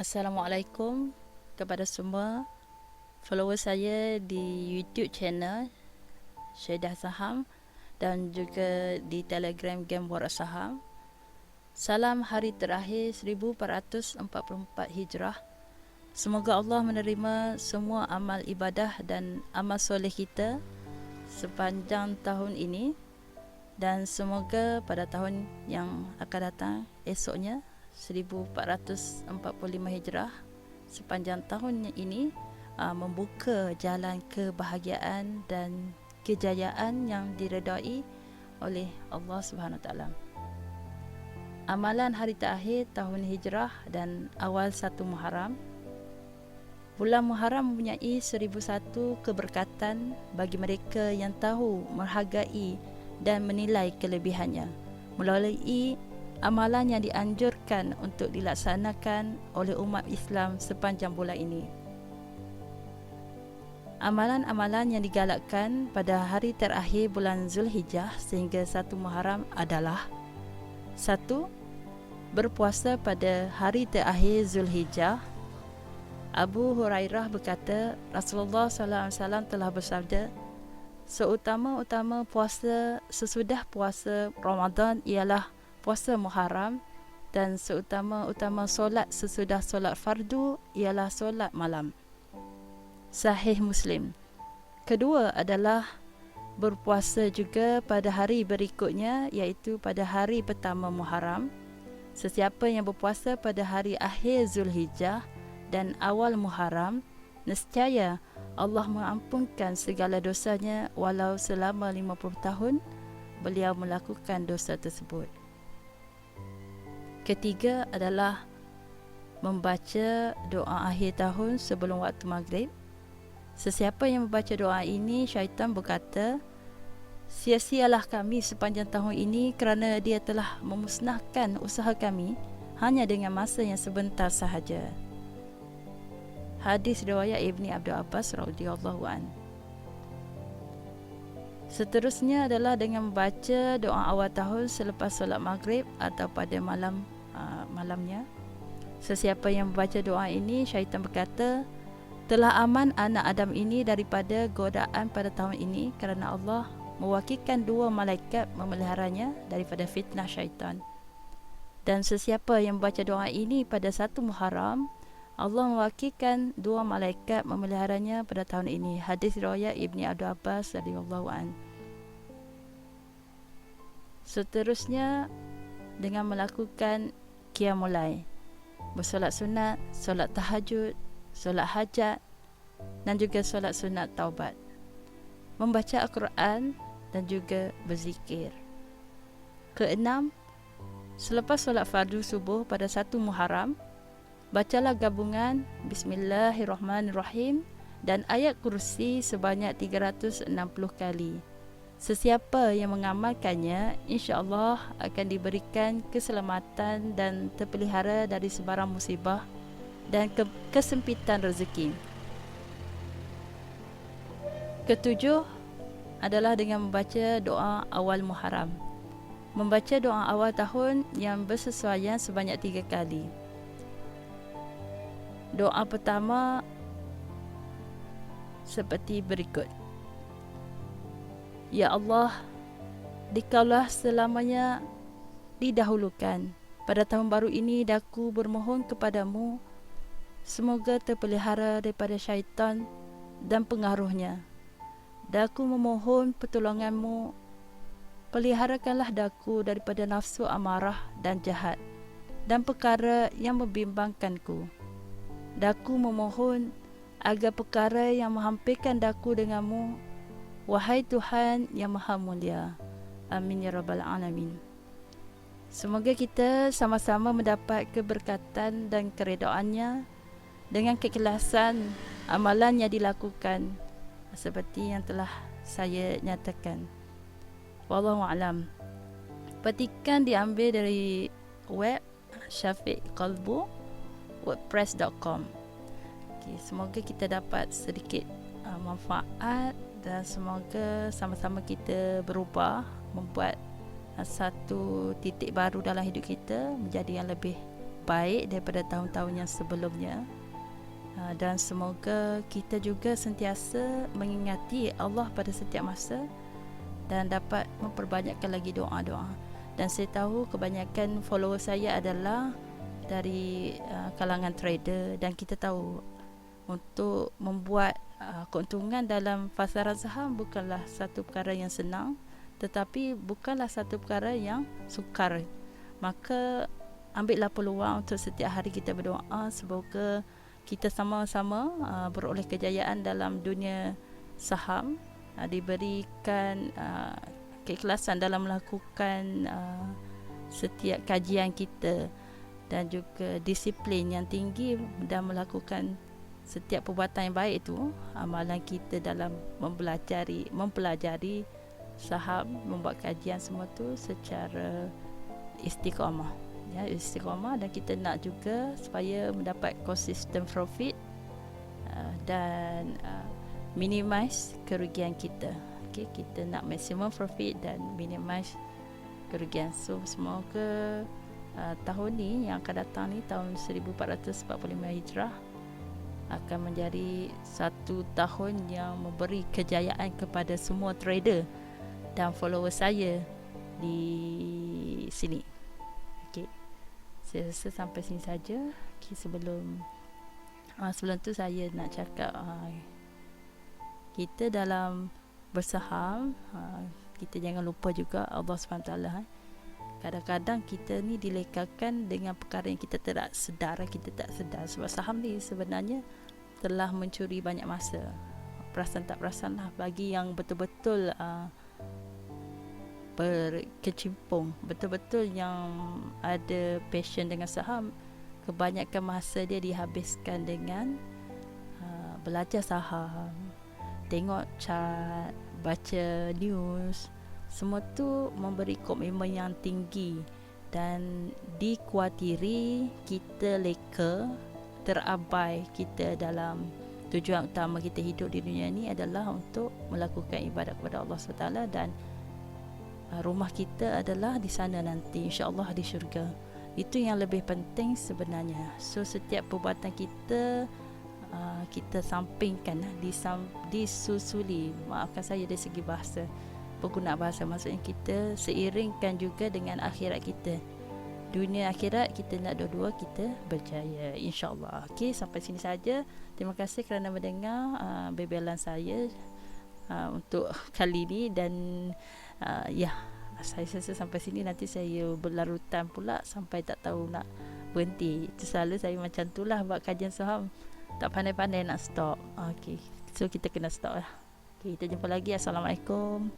Assalamualaikum kepada semua follower saya di YouTube channel Syedah Saham dan juga di Telegram Game Borak Saham. Salam hari terakhir 1444 Hijrah. Semoga Allah menerima semua amal ibadah dan amal soleh kita sepanjang tahun ini, dan semoga pada tahun yang akan datang esoknya 1445 Hijrah, sepanjang tahun ini membuka jalan kebahagiaan dan kejayaan yang diredai oleh Allah Subhanahu Wa Taala. Amalan hari terakhir tahun Hijrah dan awal 1 Muharram. Bulan Muharram mempunyai 1001 keberkatan bagi mereka yang tahu, menghargai dan menilai kelebihannya melalui amalan yang dianjurkan untuk dilaksanakan oleh umat Islam sepanjang bulan ini. Amalan-amalan yang digalakkan pada hari terakhir bulan Zulhijjah sehingga 1 Muharram adalah: 1. Berpuasa pada hari terakhir Zulhijjah. Abu Hurairah berkata, Rasulullah SAW telah bersabda, seutama-utama puasa sesudah puasa Ramadan ialah puasa Muharram, dan seutama-utama solat sesudah solat fardu ialah solat malam. Sahih Muslim. Kedua adalah berpuasa juga pada hari berikutnya, iaitu pada hari pertama Muharram. Sesiapa yang berpuasa pada hari akhir Zulhijjah dan awal Muharram, nescaya Allah mengampunkan segala dosanya walau selama 50 tahun beliau melakukan dosa tersebut. Ketiga adalah membaca doa akhir tahun sebelum waktu maghrib. Sesiapa yang membaca doa ini, syaitan berkata, sia-sialah kami sepanjang tahun ini kerana dia telah memusnahkan usaha kami hanya dengan masa yang sebentar sahaja. Hadis riwayat Ibni Abdul Abbas radhiyallahu an. Seterusnya adalah dengan membaca doa awal tahun selepas solat maghrib atau pada malamnya. Sesiapa yang membaca doa ini, syaitan berkata, telah aman anak Adam ini daripada godaan pada tahun ini kerana Allah mewakilkan 2 malaikat memeliharanya daripada fitnah syaitan. Dan sesiapa yang membaca doa ini pada 1 Muharram, Allah mewakilkan 2 malaikat memeliharanya pada tahun ini. Hadis riwayat Ibni Abdul Abbas radhiyallahu an. Seterusnya dengan melakukan qiyamul lail, bersolat sunat, solat tahajud, solat hajat dan juga solat sunat taubat, membaca Al-Quran dan juga berzikir. Keenam, selepas solat fardu subuh pada 1 Muharram, bacalah gabungan Bismillahirrahmanirrahim dan ayat kursi sebanyak 360 kali. Sesiapa yang mengamalkannya, insya-Allah akan diberikan keselamatan dan terpelihara dari sebarang musibah dan kesempitan rezeki. Ketujuh adalah dengan membaca doa awal Muharram. Membaca doa awal tahun yang bersesuaian sebanyak 3 kali. Doa pertama seperti berikut. Ya Allah, dikaulah selamanya didahulukan. Pada tahun baru ini daku bermohon kepadamu, semoga terpelihara daripada syaitan dan pengaruhnya. Daku memohon pertolonganmu, peliharakanlah daku daripada nafsu amarah dan jahat dan perkara yang membimbangkanku. Daku memohon agar perkara yang menghampirkan daku denganmu, wahai Tuhan yang Maha Mulia. Amin ya Rabbal Alamin. Semoga kita sama-sama mendapat keberkatan dan keredaannya dengan keikhlasan amalan yang dilakukan seperti yang telah saya nyatakan. Wallahu a'lam. Petikan diambil dari web Syafiq Qalbu, wordpress.com. Okay, semoga kita dapat sedikit manfaat dan semoga sama-sama kita berubah, membuat satu titik baru dalam hidup kita menjadi yang lebih baik daripada tahun-tahun yang sebelumnya. Dan semoga kita juga sentiasa mengingati Allah pada setiap masa dan dapat memperbanyakkan lagi doa-doa. Dan saya tahu kebanyakan follower saya adalah dari kalangan trader, dan kita tahu untuk membuat keuntungan dalam pasaran saham bukanlah satu perkara yang senang, tetapi bukanlah satu perkara yang sukar. Maka ambillah peluang untuk setiap hari kita berdoa semoga kita sama-sama beroleh kejayaan dalam dunia saham, diberikan keikhlasan dalam melakukan setiap kajian kita, dan juga disiplin yang tinggi dan melakukan setiap perbuatan yang baik itu, amalan kita dalam mempelajari saham, membuat kajian semua tu secara istiqamah. Ya, istiqamah, dan kita nak juga supaya mendapat consistent profit dan minimize kerugian kita. Okay, kita nak maximum profit dan minimize kerugian. So semoga tahun ni yang akan datang ni, tahun 1445 Hijrah, akan menjadi satu tahun yang memberi kejayaan kepada semua trader dan follower saya di sini. Okay, saya rasa sampai sini saja. Okay, sebelum tu saya nak cakap kita dalam bersaham, kita jangan lupa juga Allah SWT. Kadang-kadang kita ni dilekakan dengan perkara yang kita tak sedar. Sebab saham ni sebenarnya telah mencuri banyak masa. Perasan tak perasan lah, bagi yang betul-betul berkecimpung, betul-betul yang ada passion dengan saham, kebanyakan masa dia dihabiskan dengan belajar saham, tengok chart, baca news. Semua tu memberi komitmen yang tinggi, dan dikuatiri kita leka, terabai kita dalam tujuan utama kita hidup di dunia ni adalah untuk melakukan ibadat kepada Allah SWT, dan rumah kita adalah di sana nanti, insya-Allah di syurga. Itu yang lebih penting sebenarnya. So setiap perbuatan kita kita sampingkan, disusuli, maafkan saya dari segi bahasa, penggunaan bahasa, maksudnya kita seiringkan juga dengan akhirat kita. Dunia akhirat kita nak dua-dua kita berjaya, insya-Allah. Okey, sampai sini saja. Terima kasih kerana mendengar bebelan saya untuk kali ini, dan saya rasa sampai sini, nanti saya berlarutan pula sampai tak tahu nak berhenti. Itu selalu saya macam itulah buat kajian saham, tak pandai-pandai nak stop. Okey, so kita kena stop lah. Okey, kita jumpa lagi. Assalamualaikum.